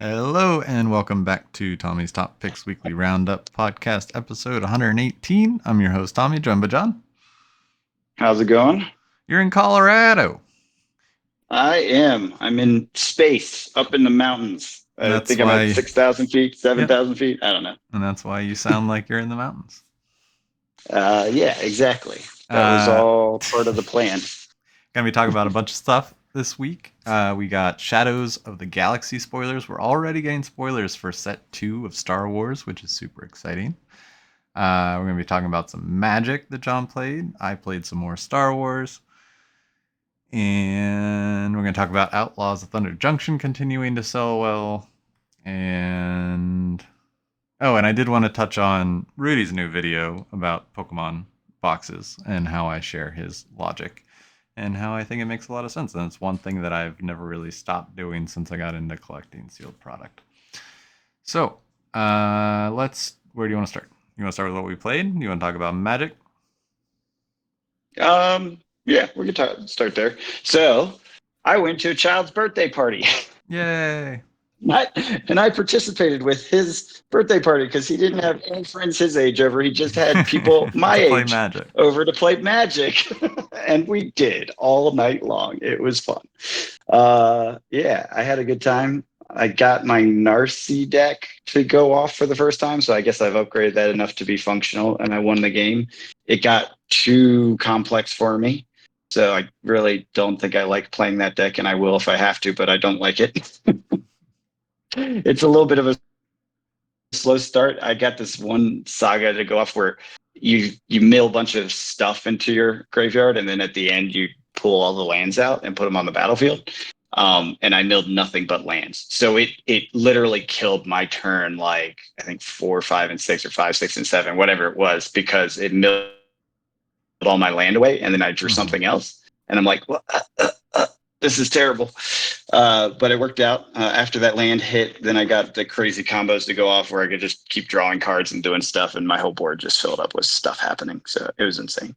Hello and welcome back to Tommy's Top Picks Weekly Roundup podcast episode 118. I'm your host Tommy, joined by John. How's it going? You're in Colorado. I am. I'm in space, up in the mountains. And I that's think I'm at why 6,000 feet, yep, 7,000 feet. I don't know. and that's why you sound like you're in the mountains. Yeah, exactly. That was Uh all part of the plan. Gonna be talking about a bunch of stuff this week. We got Shadows of the Galaxy spoilers. We're already getting spoilers for set 2 of Star Wars, which is super exciting. We're gonna be talking about some Magic that John played. I played some more Star Wars. And we're going to talk about Outlaws of Thunder Junction continuing to sell well. And I did want to touch on Rudy's new video about Pokemon boxes and how I share his logic and how I think it makes a lot of sense. And it's one thing that I've never really stopped doing since I got into collecting sealed product. So, where do you want to start? You want to start with what we played? You want to talk about Magic? Yeah, we can start there. So, I went to a child's birthday party. Yay! And I participated with his birthday party because he didn't have any friends his age over. He just had people my to play age Magic. over to play Magic. And we did all night long. It was fun. Yeah, I had a good time. I got my Narcy deck to go off for the first time, so I guess I've upgraded that enough to be functional, and I won the game. It got too complex for me, so I really don't think I like playing that deck, and I will if I have to, but I don't like it. It's a little bit of a slow start. I got this one saga to go off where you mill a bunch of stuff into your graveyard, and then at the end you pull all the lands out and put them on the battlefield. And I milled nothing but lands, so it literally killed my turn. Like I think 4, 5, and 6, or 5, 6, and 7, whatever it was, because it milled all my land away, and then I drew something else, and I'm like, well, this is terrible. But it worked out. After that land hit, then I got the crazy combos to go off where I could just keep drawing cards and doing stuff, and my whole board just filled up with stuff happening. So it was insane.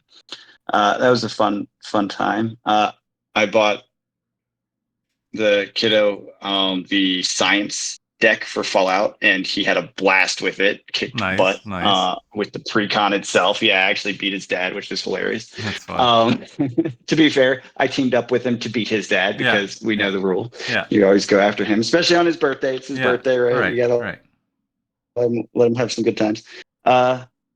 That was a fun time. I bought the kiddo the science deck for Fallout, and he had a blast with it. Kicked butt Nice. with the precon itself. Yeah, I actually beat his dad, which was hilarious. That's fun. To be fair, I teamed up with him to beat his dad because we know the rule. Yeah. You always go after him, especially on his birthday. It's his birthday, right? You gotta let him have some good times.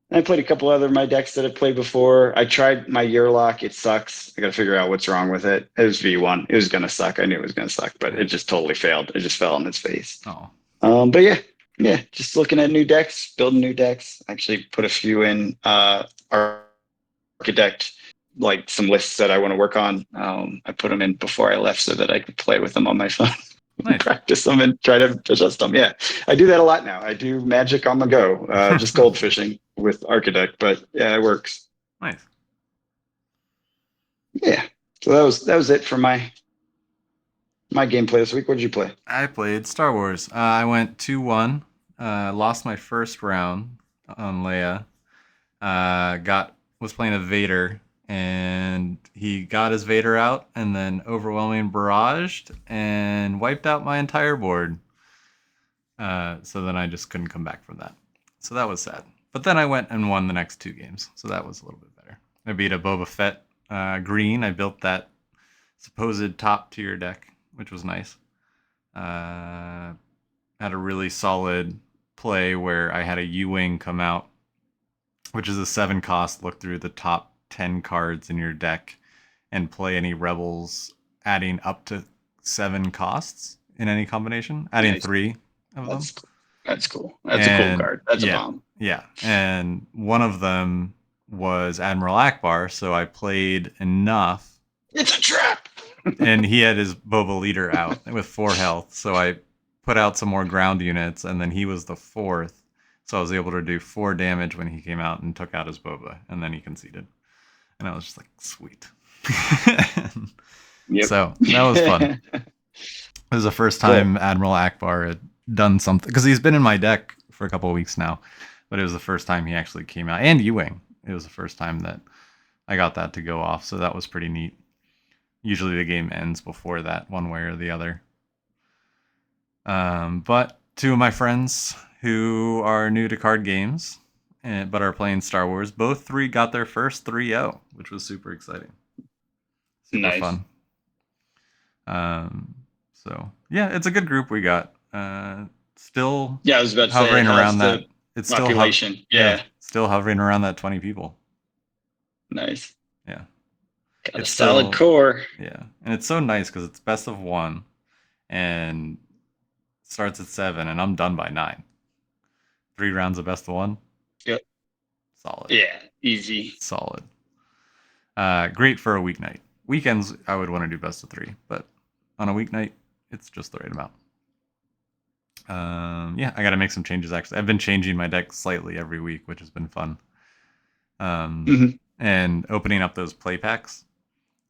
I played a couple other of my decks that I've played before. I tried my Yearlock. It sucks. I got to figure out what's wrong with it. It was V1. It was going to suck. I knew it was going to suck, but it just totally failed. It just fell on its face. But yeah, just looking at new decks, building new decks. Actually put a few in Architect, like some lists that I want to work on. I put them in before I left so that I could play with them on my phone. Nice. Practice them and try to adjust them. Yeah, I do that a lot now. I do Magic on the go, just goldfishing with Architect, but yeah, it works. Nice. Yeah, so that was it for my gameplay this week. What did you play? I played Star Wars. I went 2-1. Lost my first round on Leia. Was playing a Vader, and he got his Vader out, and then overwhelming barraged and wiped out my entire board. So then I just couldn't come back from that. So that was sad. But then I went and won the next 2 games, so that was a little bit better. I beat a Boba Fett green. I built that supposed top tier deck, which was nice. Had a really solid play where I had a U-Wing come out, which is a 7 cost. Look through the top 10 cards in your deck and play any rebels adding up to 7 costs in any combination, adding 3 of them. That's cool. That's a cool card. That's a bomb. Yeah, and one of them was Admiral Akbar, so I played enough. It's a trap! And he had his Boba leader out with 4 health, so I put out some more ground units, and then he was the 4th, so I was able to do 4 damage when he came out and took out his Boba, and then he conceded. And I was just like, sweet. Yep. So that was fun. It was the first time Admiral Akbar had done something, because he's been in my deck for a couple of weeks now, but it was the first time he actually came out. And U-Wing. It was the first time that I got that to go off, so that was pretty neat. Usually the game ends before that, one way or the other. But two of my friends who are new to card games, but are playing Star Wars, both three got their first 3-0, which was super exciting. Super Nice. fun. So yeah, it's a good group we got. Still Yeah, I was about to say, hovering how's around the that. It's still population? Yeah, still hovering around that 20 people. nice. Yeah, Got a it's solid still core. yeah, and it's so nice because it's best of one, and starts at 7, and I'm done by 9. 3 rounds of best of one. Yep. Solid. Yeah, easy. Solid. Great for a weeknight. Weekends, I would want to do best of 3, but on a weeknight, it's just the right amount. Yeah, I got to make some changes actually. I've been changing my deck slightly every week, which has been fun. Mhm. And opening up those play packs,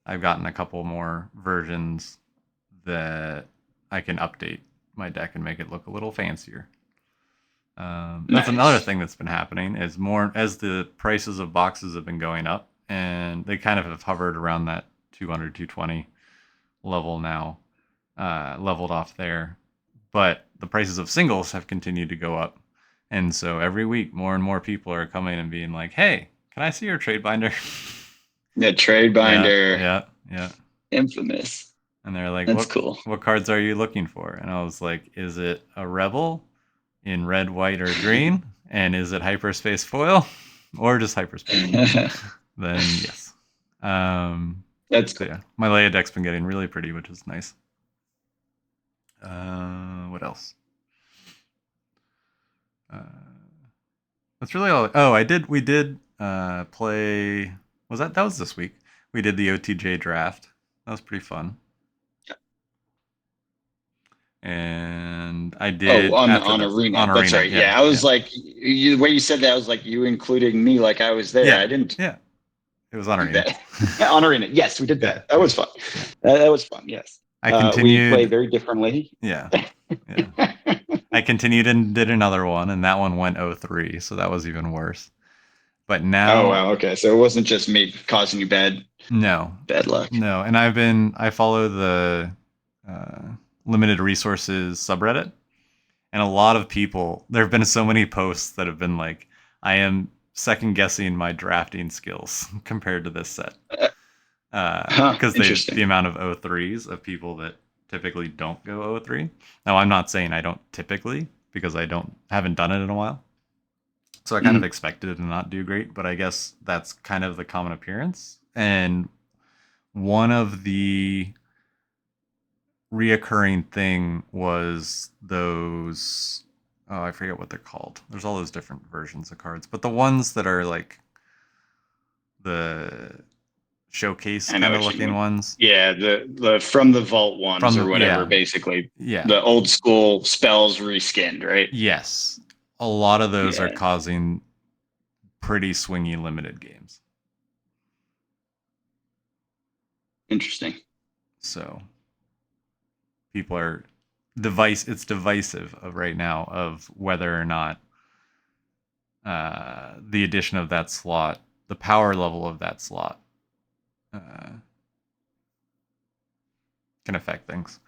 I've gotten a couple more versions that I can update my deck and make it look a little fancier. That's another Nice. thing that's been happening is more as the prices of boxes have been going up, and they kind of have hovered around that 200, 220 level now, leveled off there. But the prices of singles have continued to go up. And so every week, more and more people are coming and being like, hey, can I see your trade binder? Yeah, trade Yeah, binder. yeah, yeah. Infamous. And they're like, That's cool. what cards are you looking for? And I was like, is it a Rebel in red, white, or green? And is it hyperspace foil? Or just hyperspace? Then yes. That's So cool. yeah, my Leia deck's been getting really pretty, which is nice. What else? Uh, that's really all. Oh, we did play. That was this week? We did the OTJ draft. That was pretty fun. And I Oh, did after on that Arena. on That's Arena. right. Yeah, Yeah, I was yeah, like, the way you said that, I was like, you including me, like I was there. yeah, I didn't yeah. It was on do Arena. that. On Arena. Yes, we did Yeah, that. That yeah, was fun. yeah. That was fun. Yes. I We play continued. very differently. Yeah, yeah. I continued and did another one, and that one went 0-3, so that was even worse. But Oh now, wow. Okay, so it wasn't just me causing you no, bad luck. no. And I follow the uh, limited resources subreddit, and a lot of people. There have been so many posts that have been like, I am second guessing my drafting skills compared to this set. Huh. Because the Interesting. amount of 0-3s of people that typically don't go 0-3. Now, I'm not saying I don't typically because I haven't done it in a while. So I kind of Mhm. expected it to not do great, but I guess that's kind of the common appearance. And one of the reoccurring thing was those, oh, I forget what they're called. There's all those different versions of cards, but the ones that are like the showcase I know kind of what you looking mean. ones Yeah, the from the vault ones from or the whatever. yeah, Basically, yeah. the old school spells reskinned, right? Yes, a lot of those are Yeah. causing pretty swingy limited games. Interesting. So people are it's divisive of right now of whether or not the addition of that slot, the power level of that slot, uh, can affect things.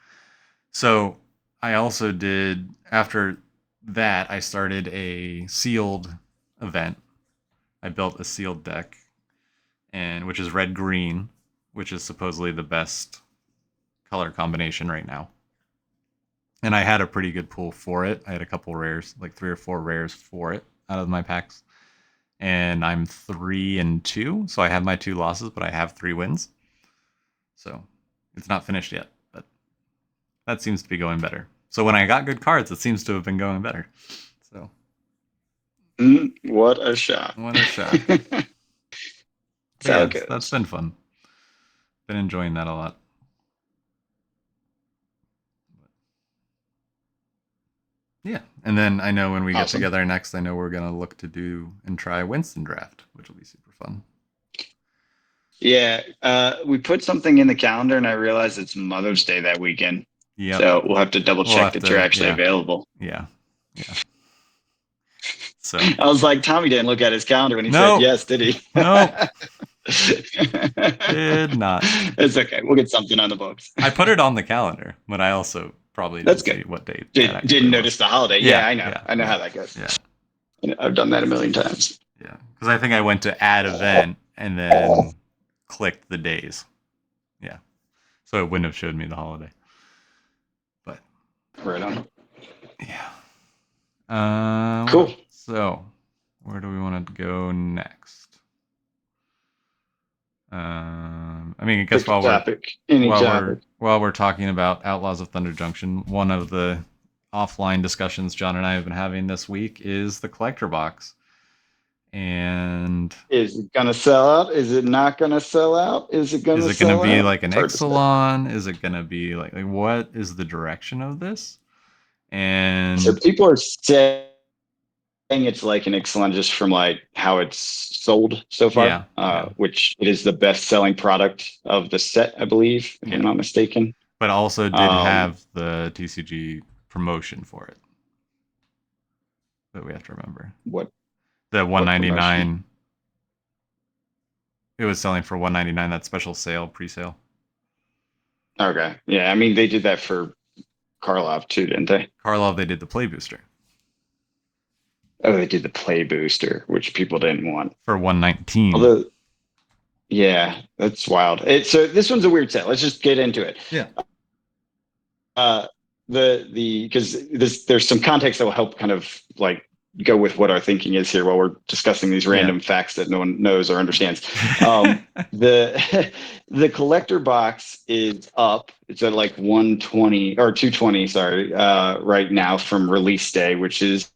So I also did after that I started a sealed event. I built a sealed deck, and which is red green, which is supposedly the best color combination right now. And I had a pretty good pool for it. I had a couple rares, like 3 or 4 rares for it out of my packs. And I'm 3-2, so I have my 2 losses, but I have 3 wins. So it's not finished yet, but that seems to be going better. So when I got good cards, it seems to have been going better. So What a shot. what a shock. That's But how yeah, it that's goes. been fun. Been enjoying that a lot. Yeah, and then I know when we get Awesome. together next, I know we're gonna look to do and try Winston draft, which will be super fun. Yeah, we put something in the calendar, and I realized it's Mother's Day that weekend. Yep, So we'll have to double we'll check have that you're to. actually Yeah, available. yeah, yeah. So I was like, Tommy didn't look at his calendar when he said no, yes, did he? no, did not. It's okay. We'll get something on the books. I put it on the calendar, but I also probably That's didn't good. see what date that actually Didn't was. notice the holiday. Yeah, I know. I know how that goes. Yeah. I've done that a million times. Yeah. Because I think I went to add event and then clicked the days. Yeah. So it wouldn't have showed me the holiday. But Right on. yeah. Cool. So where do we want to go next? I mean, I guess Pick a topic. Any topic. while we're talking about Outlaws of Thunder Junction, one of the offline discussions John and I have been having this week is the collector box. And Is it gonna sell out? Is it not gonna sell out? Is it gonna is it going to be out? like an It's hard to say. Exelon? Is it going to be like what is the direction of this? And So people are saying it's like an Exelon just from like how it's sold so far, yeah. which it is the best selling product of the set, I believe, if I'm not mistaken. But also did have the TCG promotion for it. That we have to remember. What? The What promotion? $199. It was selling for $199. That special sale, pre-sale. Okay. Yeah, I mean they did that for Karlov too, didn't they? Karlov, they did the play booster Oh, they did the play booster, which people didn't want. for $119. Although, yeah, that's wild. So this one's a weird set. Let's just get into it. Yeah. Because there's some context that will help kind of like go with what our thinking is here while we're discussing these random facts that no one knows or understands. The collector box is up. It's at like 120 or 220, sorry, right now from release day, which is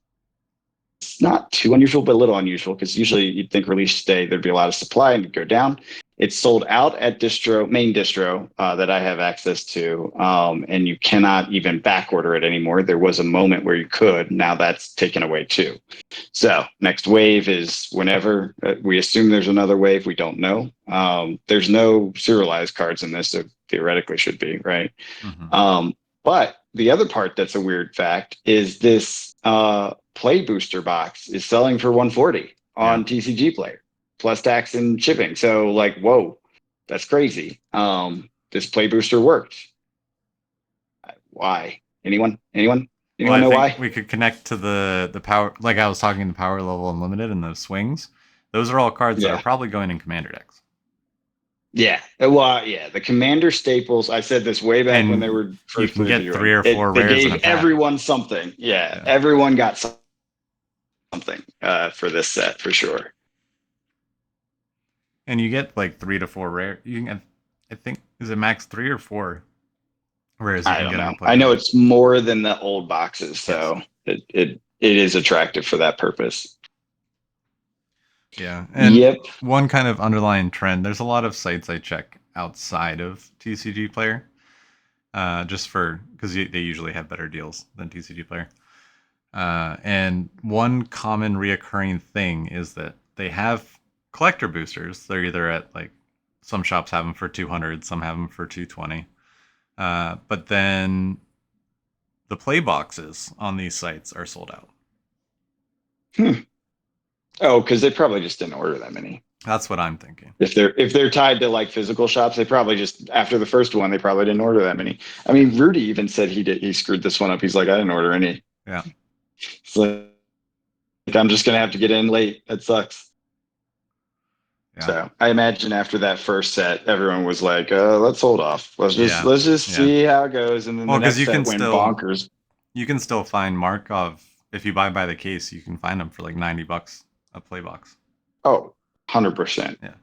not too unusual, but a little unusual because usually you'd think release day there'd be a lot of supply and it'd go down. It's sold out at main distro that I have access to, and you cannot even back order it anymore. There was a moment where you could. Now that's taken away too. So next wave is whenever. We assume there's another wave. We don't know. There's no serialized cards in this, so theoretically should be, right? Mm-hmm. But the other part that's a weird fact is this play booster box is selling for 140 on TCG Player plus tax and shipping. So like, whoa, that's crazy. This play booster worked. Why? Anyone know why? We could connect to the power, like I was talking, the power level unlimited and those swings. Those are all cards that are probably going in commander decks. Yeah. Well, yeah. The commander staples. I said this way back when they were first. You can get 3 or 4 They rares. gave everyone something. Yeah, everyone got something for this set for sure. And you get like 3 to 4 rare. You can get, I think, is it max 3 or 4 rares? I don't know. I know it's more than the old boxes, so it is attractive for that purpose. Yeah, and one kind of underlying trend. There's a lot of sites I check outside of TCG Player, just because they usually have better deals than TCG Player. And one common reoccurring thing is that they have collector boosters. They're either at like some shops have them for 200, some have them for 220. But then the play boxes on these sites are sold out. Oh, because they probably just didn't order that many. That's what I'm thinking. If they're tied to like physical shops, they probably just after the first one they probably didn't order that many. I mean, Rudy even said he screwed this one up. He's like, I didn't order any. Yeah. So I'm just gonna have to get in late. That sucks. Yeah. So I imagine after that first set, everyone was like, let's hold off. Let's just see how it goes. And then the next set went bonkers. You can still find Markov if you buy by the case, you can find them for like $90 a play box. Oh, 100%. Yeah.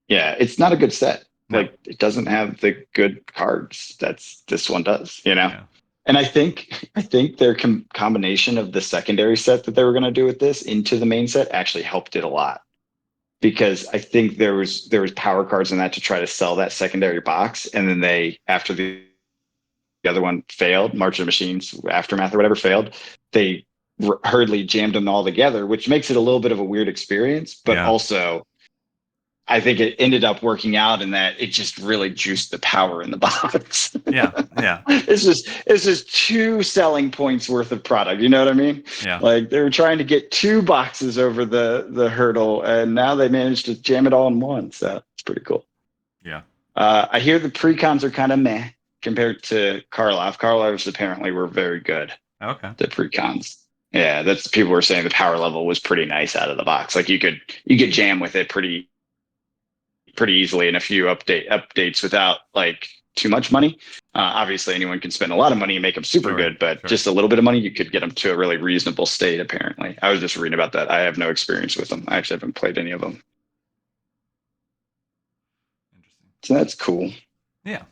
Yeah, it's not a good set. No. Like it doesn't have the good cards this one does, you know? Yeah. And I think their combination of the secondary set that they were going to do with this into the main set actually helped it a lot. Because I think there was power cards in that to try to sell that secondary box. And then they, after the other one failed, March of Machines, Aftermath or whatever failed, they hurriedly jammed them all together, which makes it a little bit of a weird experience. But also, I think it ended up working out in that it just really juiced the power in the box. Yeah. It's just 2 selling points worth of product. You know what I mean? Yeah. Like they were trying to get 2 boxes over the hurdle, and now they managed to jam it all in one. So it's pretty cool. Yeah. I hear the pre-cons are kind of meh. compared to Karlov. Karlov's apparently were very good. Okay. The precons. Yeah, that's people were saying the power level was pretty nice out of the box. Like you could jam with it pretty easily in a few updates without like too much money. Obviously, anyone can spend a lot of money and make them super good, but just a little bit of money, you could get them to a really reasonable state. Apparently, I was just reading about that. I have no experience with them. I actually haven't played any of them. Interesting. So that's cool. Yeah.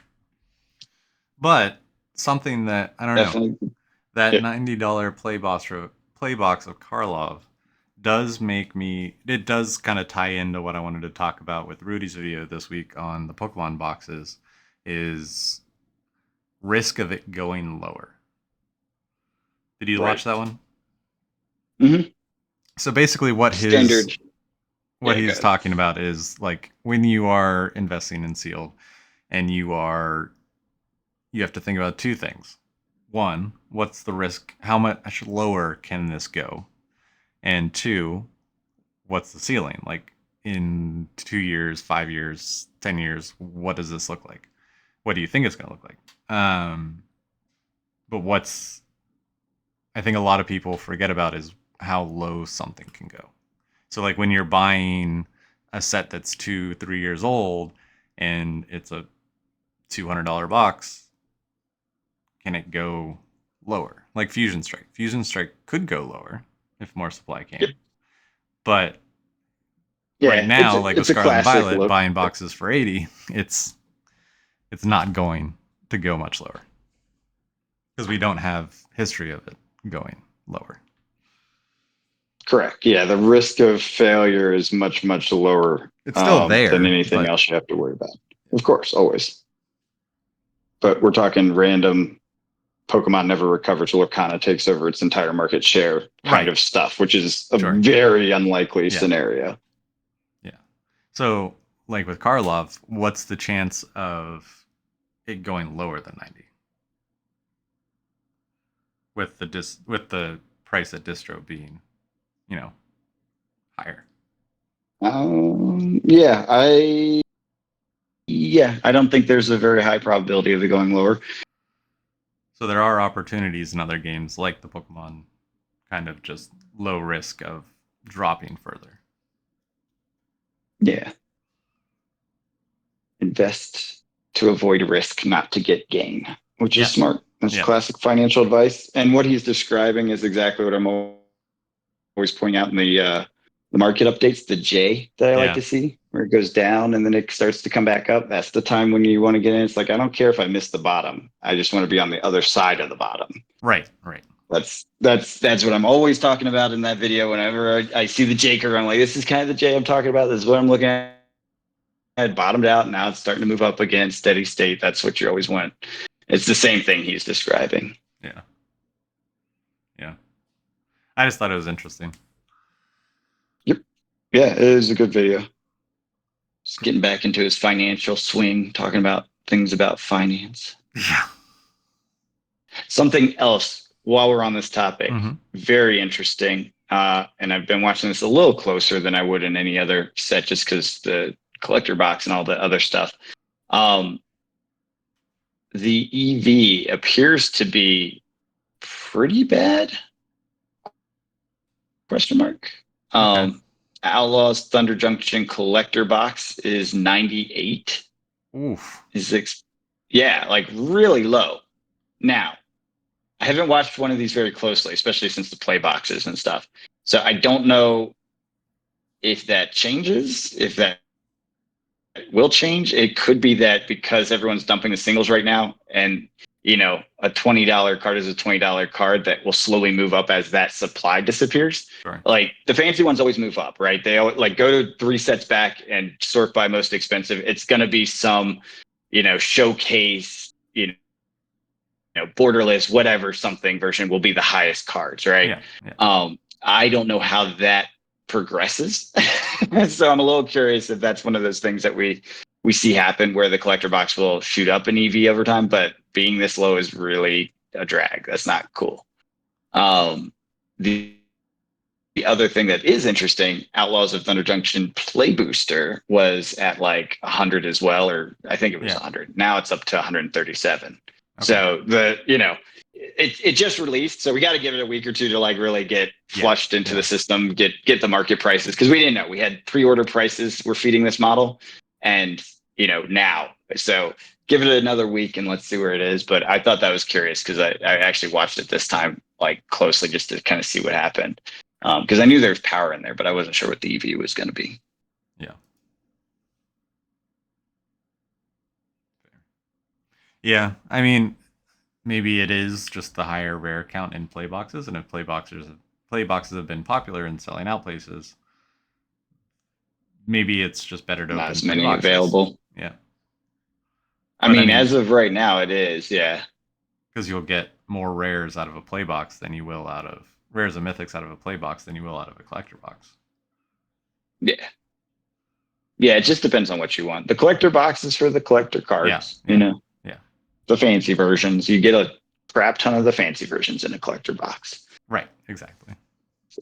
But something that I don't know, Definitely. that Yeah. $90 play box of Karlov does make me. It does kind of tie into what I wanted to talk about with Rudy's video this week on the Pokemon boxes, is risk of it going lower. Did you watch that one? Mm-hmm. So basically, what Standard. he's talking about is like when you are investing in sealed, and you have to think about two things. One, what's the risk? How much lower can this go? And two, what's the ceiling? Like in 2 years, 5 years, 10 years, what does this look like? What do you think it's going to look like? But what's I think a lot of people forget about is how low something can go. So like when you're buying a set that's 2-3 years old and it's a $200 box, can it go lower? Like Fusion Strike. Fusion Strike could go lower if more supply came. Yep. But yeah, right now, like with Scarlet and Violet look. buying boxes for 80, it's not going to go much lower. Because we don't have history of it going lower. Correct. Yeah, the risk of failure is much, much lower. It's still there than anything else you have to worry about. Of course, always. But we're talking random Pokemon never recovers, Lorcana takes over its entire market share kind of stuff, which is a very unlikely scenario. Yeah. So, like with Karlov, what's the chance of it going lower than 90? With the price at distro being, higher. I don't think there's a very high probability of it going lower. So there are opportunities in other games like the Pokemon, kind of just low risk of dropping further. Yeah. Invest to avoid risk, not to get gain, which is smart. That's classic financial advice. And what he's describing is exactly what I'm always pointing out in the market updates, the J that I like to see, where it goes down and then it starts to come back up. That's the time when you want to get in. It's like, I don't care if I miss the bottom. I just want to be on the other side of the bottom. Right. That's what I'm always talking about in that video. Whenever I see the J curve, I'm like, this is kind of the J I'm talking about. This is what I'm looking at. It bottomed out. Now it's starting to move up again, steady state. That's what you always want. It's the same thing he's describing. Yeah. I just thought it was interesting. Yep. Yeah, it is a good video. Just getting back into his financial swing, talking about things about finance. Yeah. Something else while we're on this topic, very interesting. And I've been watching this a little closer than I would in any other set just because the collector box and all the other stuff. The EV appears to be pretty bad. Question mark. Outlaws Thunder Junction collector box is 98. Oof. Like really low. Now, I haven't watched one of these very closely, especially since the play boxes and stuff. So I don't know if that changes, if that will change. It could be that because everyone's dumping the singles right now and a $20 card is a $20 card that will slowly move up as that supply disappears. Sure. Like the fancy ones always move up, right? They always, like go to 3 sets back and sort by most expensive. It's going to be some, showcase, borderless, whatever something version will be the highest cards, right? Yeah. I don't know how that progresses. So I'm a little curious if that's one of those things that we see happen where the collector box will shoot up an EV over time, but being this low is really a drag. That's not cool. The the other thing that is interesting, Outlaws of Thunder Junction Play Booster was at like 100 as well, or I think it was Yeah. 100. Now it's up to 137. Okay. So it just released, so we got to give it a week or two to like really get Yeah. flushed into Yeah. the system, get the market prices, because we didn't know we had pre-order prices. We're feeding this model, and now, so give it another week and let's see where it is. But I thought that was curious because I actually watched it this time like closely just to kind of see what happened, because I knew there's power in there, but I wasn't sure what the EV was going to be. Yeah. Yeah. I mean, maybe it is just the higher rare count in play boxes, and if play boxes have been popular in selling out places, maybe it's just better to Not open as play many boxes. available. Yeah. I But I mean, mean, as of right now, it is. Yeah. because you'll get more rares out of a play box than you will out of rares and mythics out of a play box than you will out of a collector box. Yeah. Yeah. It just depends on what you want. The collector box is for the collector Yeah. cards. Yeah. Yeah. The fancy versions. You get a crap ton of the fancy versions in a collector box. Right. Exactly. So,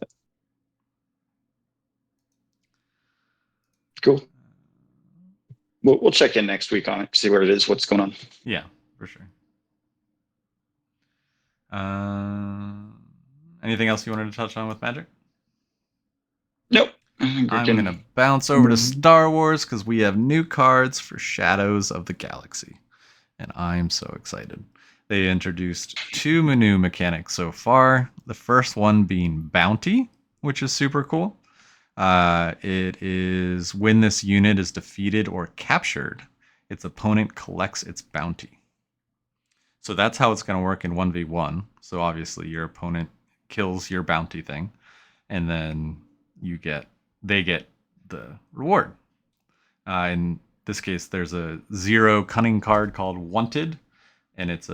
cool. We'll check in next week on it, see where it is, what's going on. Yeah, for sure. Uh, Anything else you wanted to touch on with Magic? Nope. I think we're I'm getting- going to bounce over to Star Wars because we have new cards for Shadows of the Galaxy. And I'm so excited. They introduced two new mechanics so far. The first one being Bounty, which is super cool. It is when this unit is defeated or captured, its opponent collects its bounty. So that's how it's going to work in 1v1. So obviously your opponent kills your bounty thing, and then they get the reward. In this case, there's a 0 cunning card called Wanted, and it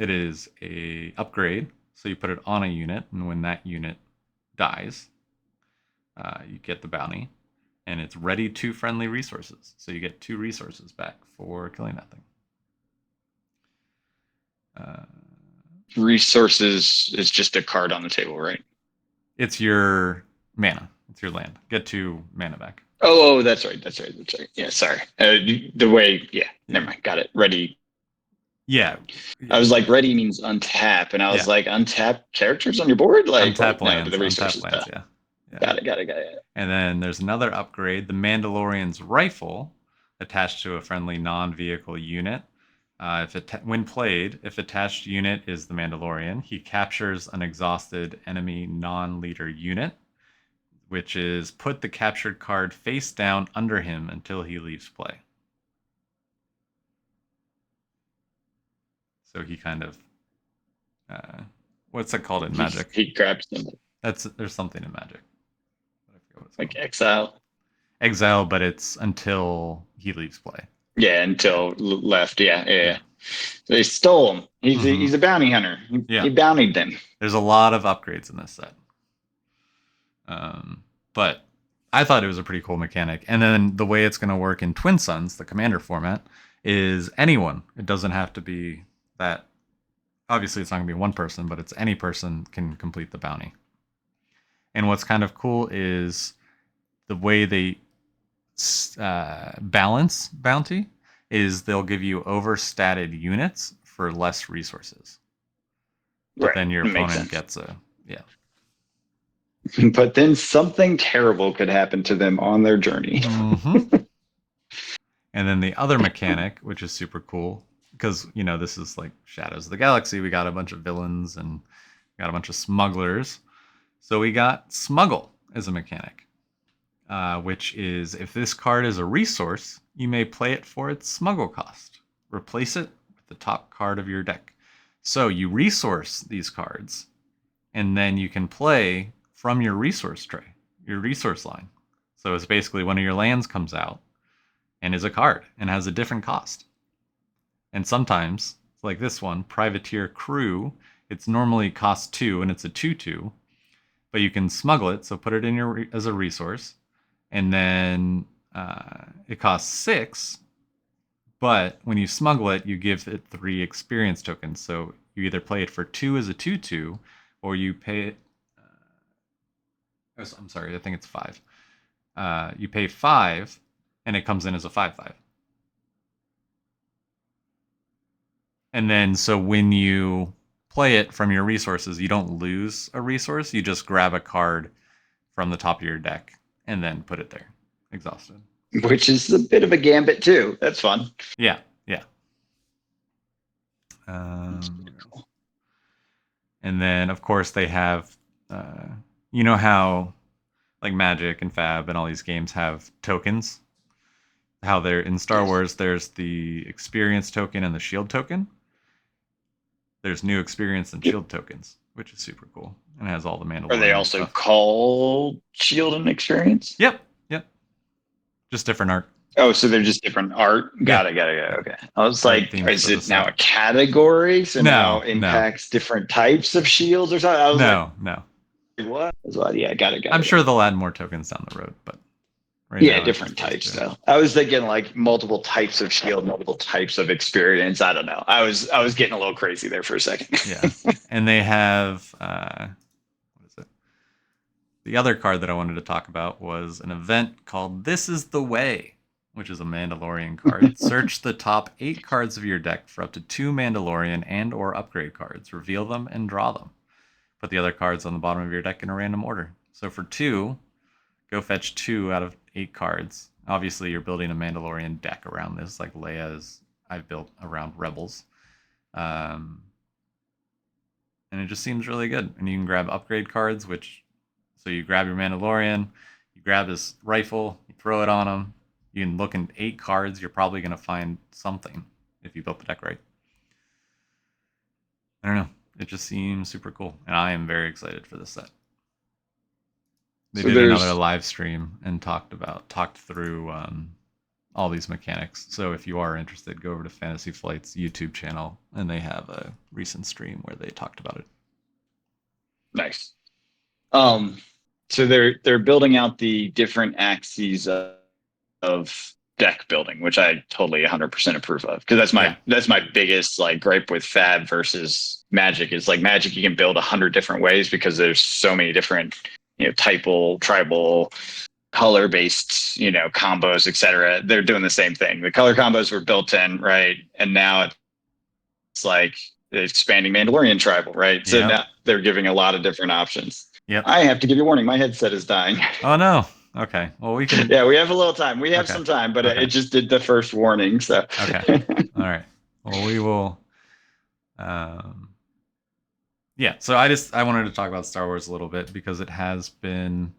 is a upgrade. So you put it on a unit, and when that unit dies, you get the bounty, and it's ready to friendly resources. So you get 2 resources back for killing that thing. Resources is just a card on the table, right? It's your mana. It's your land. Get 2 mana back. Oh, that's right. Yeah, sorry. Never mind. Got it. Ready. Yeah. I was like, ready means untap, and I was Yeah. like, untap characters on your board? Like, Untap no, lands. the resources. Untap lands, yeah. Got it. And then there's another upgrade, the Mandalorian's Rifle, attached to a friendly non-vehicle unit. When played, if attached unit is the Mandalorian, he captures an exhausted enemy non-leader unit, which is put the captured card face down under him until he leaves play. So he kind of, what's that called in Magic? He grabs them. There's something in Magic. I forget what it's Like called. exile, but it's until he leaves play. Yeah, until left. Yeah. They stole him. He's a bounty hunter. He bountied them. There's a lot of upgrades in this set. But I thought it was a pretty cool mechanic. And then the way it's going to work in Twin Suns, the commander format, is anyone. It doesn't have to be that. Obviously, it's not going to be one person, but it's any person can complete the bounty. And what's kind of cool is the way they balance bounty is they'll give you overstatted units for less resources. But then your opponent gets a. But then something terrible could happen to them on their journey. Mm-hmm. And then the other mechanic, which is super cool, because, this is like Shadows of the Galaxy. We got a bunch of villains and got a bunch of smugglers. So we got Smuggle as a mechanic, which is if this card is a resource, you may play it for its smuggle cost. Replace it with the top card of your deck. So you resource these cards, and then you can play from your resource tray, your resource line. So it's basically one of your lands comes out and is a card and has a different cost. And sometimes, like this one, Privateer Crew, it's normally cost 2 and it's a 2/2, but you can smuggle it, so put it in as a resource, and then it costs 6, but when you smuggle it, you give it 3 experience tokens. So you either play it for 2 as a 2/2, or you pay it I'm sorry, I think it's 5. You pay 5, and it comes in as a 5/5. And then so when you play it from your resources, you don't lose a resource. You just grab a card from the top of your deck and then put it there. Exhausted. Which is a bit of a gambit too. That's fun. Yeah, yeah. And then of course they have, you know how like Magic and Fab and all these games have tokens. How they're in Star Yes. Wars, there's the experience token and the shield token. There's new experience and shield tokens, which is super cool, and it has all the Are they Mandalorian also stuff. called Shield and Experience? Yep, yep. Just different art. Oh, so they're just different art. Yeah. Got it. Okay. I was Art like, themes is for the it now set. a category? So now No, no, impacts different types of shields or something? I was like, no. what? I was like, yeah, got it. I'm sure they'll add more tokens down the road, but right Yeah, now it's different just those types two. though. I was thinking like multiple types of shield, multiple types of experience. I don't know. I was getting a little crazy there for a second. Yeah, and they have what is it? The other card that I wanted to talk about was an event called "This Is the Way," which is a Mandalorian card. Search the top 8 cards of your deck for up to 2 Mandalorian and/or upgrade cards. Reveal them and draw them. Put the other cards on the bottom of your deck in a random order. So for 2, go fetch 2 out of 8 cards. Obviously, you're building a Mandalorian deck around this, like Leia's I've built around Rebels. Um, and it just seems really good. And you can grab upgrade cards, so you grab your Mandalorian, you grab his rifle, you throw it on him. You can look in 8 cards. You're probably going to find something if you built the deck right. I don't know. It just seems super cool, and I am very excited for this set. They So did another there's live stream and talked through all these mechanics. So if you are interested, go over to Fantasy Flight's YouTube channel, and they have a recent stream where they talked about it. nice. So they're building out the different axes of deck building, which I totally 100% approve of, because Yeah, that's my biggest like gripe with Fab versus Magic. Is like Magic you can build 100 different ways because there's so many different typal, tribal, color based combos, etc. They're doing the same thing. The color combos were built in, right, and now it's like expanding Mandalorian tribal, right? So yep, now they're giving a lot of different options. yep. I have to give you a warning. My headset is dying. Oh no. Okay. Well, we can. Yeah, we have a little time. We have Okay. some time, but it Okay. just did the first warning. So, Okay. All right. Well, we will. Um, yeah. So I wanted to talk about Star Wars a little bit because it has been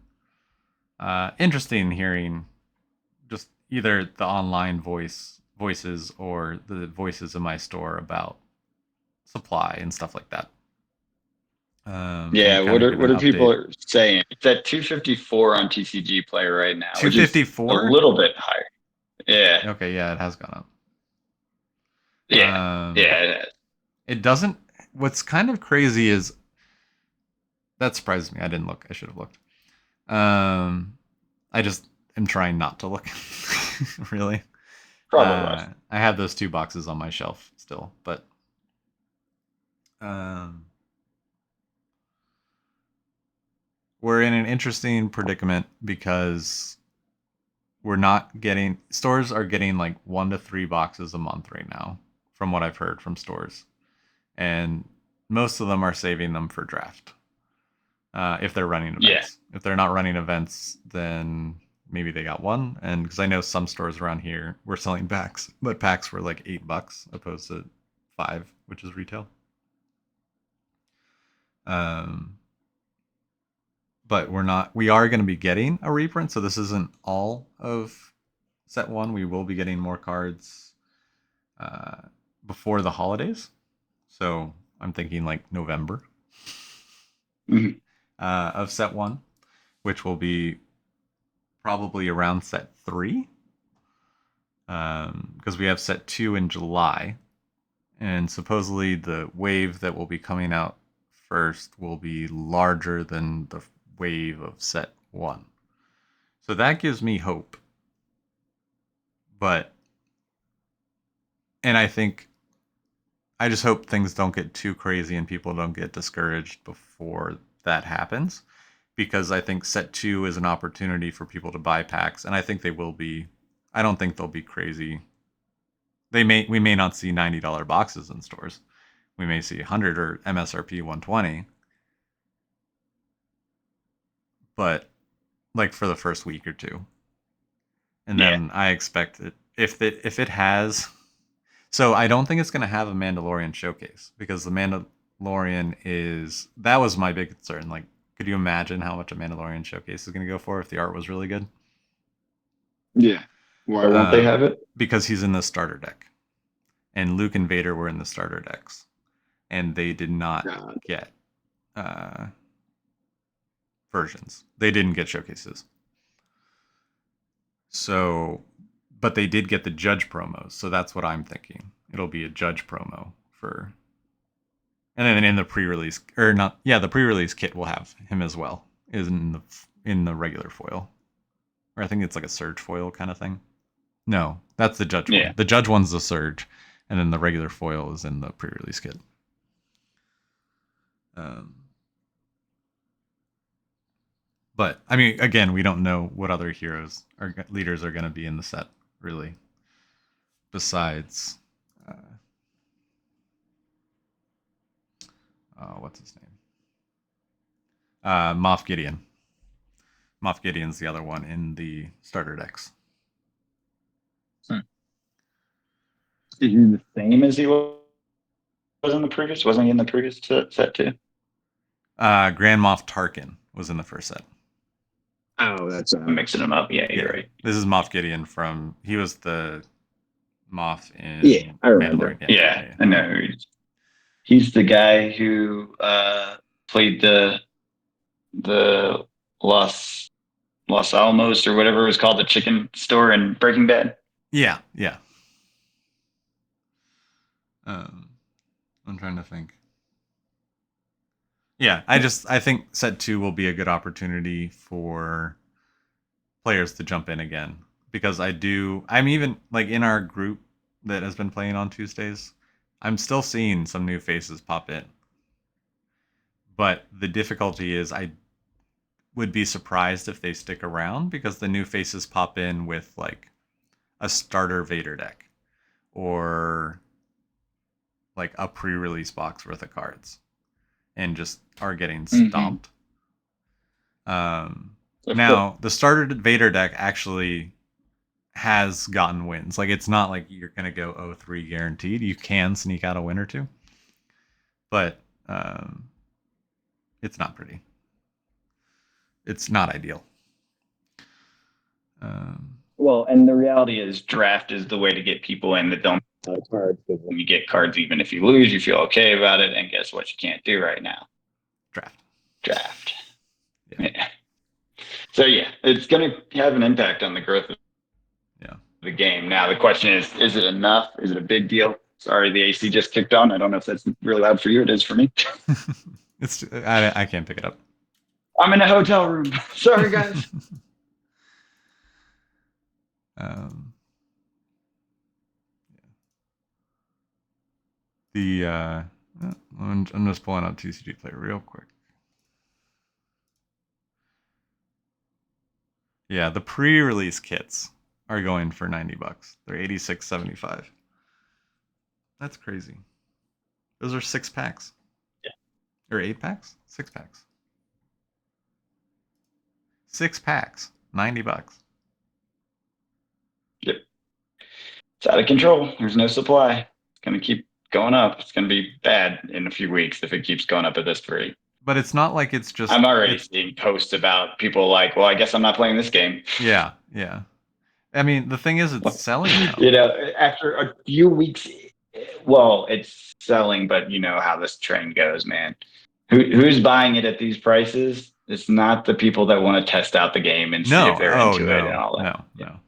interesting hearing just either the online voices or the voices in my store about supply and stuff like that. And yeah, kind of give what an are people update. saying? It's at 254 on TCG Play right now, which is a 254. little bit higher. Yeah, Okay. Yeah, it has gone up. yeah, Um, yeah. it doesn't. What's kind of crazy is that surprises me. I didn't look. I should have looked. Um, I just am trying not to look. Really. Probably less. I have those 2 boxes on my shelf still, but um, we're in an interesting predicament because we're not getting stores are getting like 1 to 3 boxes a month right now, from what I've heard from stores, and most of them are saving them for draft. If they're running events. Yeah, If they're not running events, then maybe they got 1. And because I know some stores around here were selling packs, but packs were like $8 opposed to 5, which is retail. Um, but we are going to be getting a reprint, so this isn't all of set 1. We will be getting more cards uh, before the holidays. So I'm thinking like November Mhm. of set 1, which will be probably around set 3, because we have set 2 in July, and supposedly the wave that will be coming out first will be larger than the wave of set 1. So that gives me hope. But, and I just hope things don't get too crazy and people don't get discouraged before that happens. because I think set 2 is an opportunity for people to buy packs, and I think they will be. I don't think they'll be crazy. We may not see $90 boxes in stores. We may see 100 or MSRP 120, but like for the first week or two, and Yeah. then I expect it if it has. So I don't think it's going to have a Mandalorian showcase because the Mandalorian that was my big concern. Like, could you imagine how much a Mandalorian showcase is going to go for if the art was really good? Yeah. Why won't they have it? Because he's in the starter deck, and Luke and Vader were in the starter decks, and they did not God. get uh, versions. They didn't get showcases. So, but they did get the Judge promos. So that's what I'm thinking. It'll be a Judge promo for, and then in the pre-release or not, yeah, the pre-release kit will have him as well. Is in the regular foil, or I think it's like a Surge foil kind of thing. No, that's the Judge Yeah. one. The Judge one's the Surge, and then the regular foil is in the pre-release kit. But I mean, again, we don't know what other heroes or leaders are going to be in the set, really. Besides, what's his name? Moff Gideon. Moff Gideon's the other one in the starter decks. Is he the same as he was in the previous? Wasn't he in the previous set too? Grand Moff Tarkin was in the first set. Oh, that's I'm mixing them up. Yeah, you're right. This is Moff Gideon he was the Moff in I remember. Mandalorian. Yeah, I know. He's the guy who played the Los Alamos or whatever it was called, the chicken store in Breaking Bad. Yeah. I'm trying to think. Yeah, I think set 2 will be a good opportunity for players to jump in again because I'm even like in our group that has been playing on Tuesdays, I'm still seeing some new faces pop in. But the difficulty is I would be surprised if they stick around because the new faces pop in with like a starter Vader deck or like a pre-release box worth of cards and just are getting stomped. Now, the starter Vader deck actually has gotten wins. Like, it's not like you're going to go 0-3 guaranteed. You can sneak out a win or two. But it's not pretty. It's not ideal. Well, and the reality is draft is the way to get people in that don't have cards. Because when you get cards, even if you lose, you feel okay about it. And guess what you can't do right now? Draft. Yeah. So, yeah, it's going to have an impact on the growth of the game. Now, the question is it enough? Is it a big deal? Sorry, the AC just kicked on. I don't know if that's really loud for you. It is for me. I can't pick it up. I'm in a hotel room. Sorry, guys. I'm just pulling up TCG Play real quick. Yeah, the pre-release kits are going for $90. They're $86.75. That's crazy. Those are 6 packs. Yeah. Or 8 packs? 6 packs. 6 packs. $90. Yep. It's out of control. There's no supply. It's going to keep going up. It's going to be bad in a few weeks if it keeps going up at this rate. But it's not like it's just... I'm already seeing posts about people like, well, I guess I'm not playing this game. Yeah. I mean, the thing is, it's selling now. You know, after a few weeks, well, it's selling, but you know how this trend goes, man. Who's buying it at these prices? It's not the people that want to test out the game and see if they're into it and all that. No.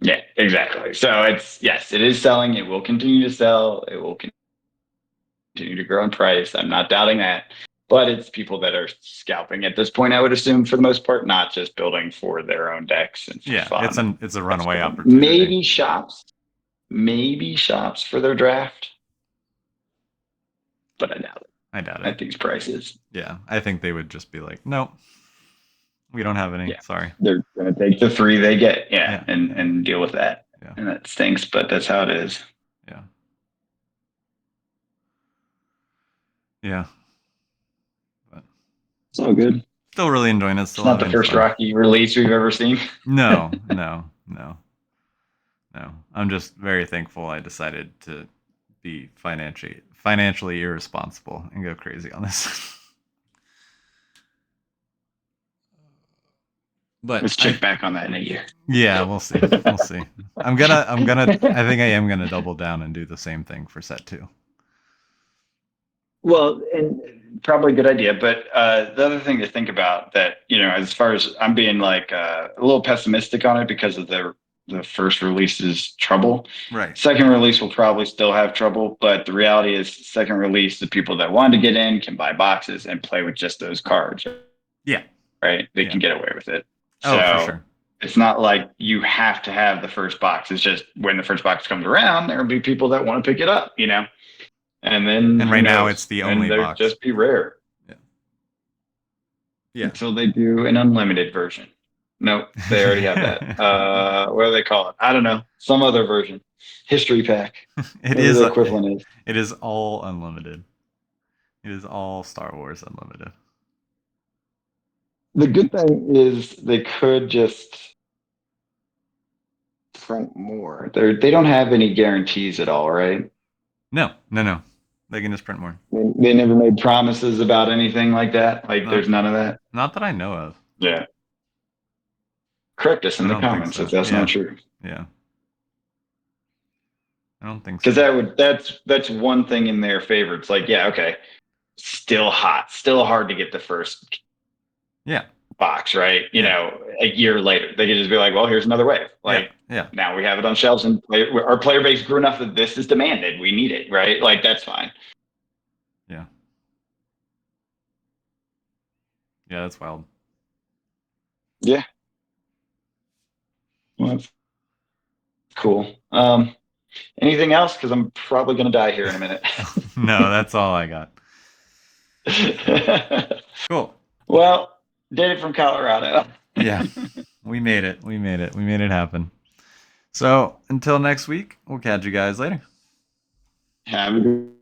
Yeah, exactly. So it is selling. It will continue to sell. It will continue to grow in price. I'm not doubting that. But it's people that are scalping at this point, I would assume, for the most part, not just building for their own decks and for fun. It's a runaway opportunity. Maybe shops for their draft, but I doubt it. I doubt it At these prices. Yeah, I think they would just be like, nope. We don't have any. Yeah. Sorry. They're going to take the 3 they get, Yeah. and deal with that. Yeah. And that stinks, but that's how it is. Yeah. Yeah. But It's all good. still really enjoying it. It's Still not the having first fun. Rocky release we've ever seen. No. I'm just very thankful I decided to be financially irresponsible and go crazy on this. But Let's check back on that in a year. Yeah, we'll see. We'll see. I think I am gonna double down and do the same thing for set 2. Well, and probably a good idea. But the other thing to think about that, as far as I'm being like a little pessimistic on it because of the first release's trouble. Right. Second release will probably still have trouble, but the reality is, second release, the people that want to get in can buy boxes and play with just those cards. Yeah. Right. They Yeah. can get away with it. Oh, So for sure. it's not like you have to have the first box. It's just when the first box comes around, there will be people that want to pick it up, And then And who right now knows? it's the And only they'll box. just be rare. Yeah. Until they do an unlimited version. Nope, they already have that. What do they call it? I don't know. Some other version. History pack. It Whatever is the equivalent is. It is all unlimited. It is all Star Wars unlimited. The good thing is they could just print more. They don't have any guarantees at all, right? No. They can just print more. They never made promises about anything like that. Like there's none of that. Not that I know of. Yeah. Correct us in I the don't think comments so. if that's Yeah. not true. Yeah. I don't think so. Because that's one thing in their favor. It's like, yeah, okay. Still hot, still hard to get the first box, right? A year later, they could just be like, well, here's another wave. Like, now we have it on shelves and our player base grew enough that this is demanded. We need it, right? Like, that's fine. Yeah. Yeah, that's wild. Yeah. Well, that's cool. Anything else? Because I'm probably going to die here in a minute. No, that's all I got. Cool. Well, did it from Colorado. Yeah, we made it. We made it happen. So until next week, we'll catch you guys later. Have a good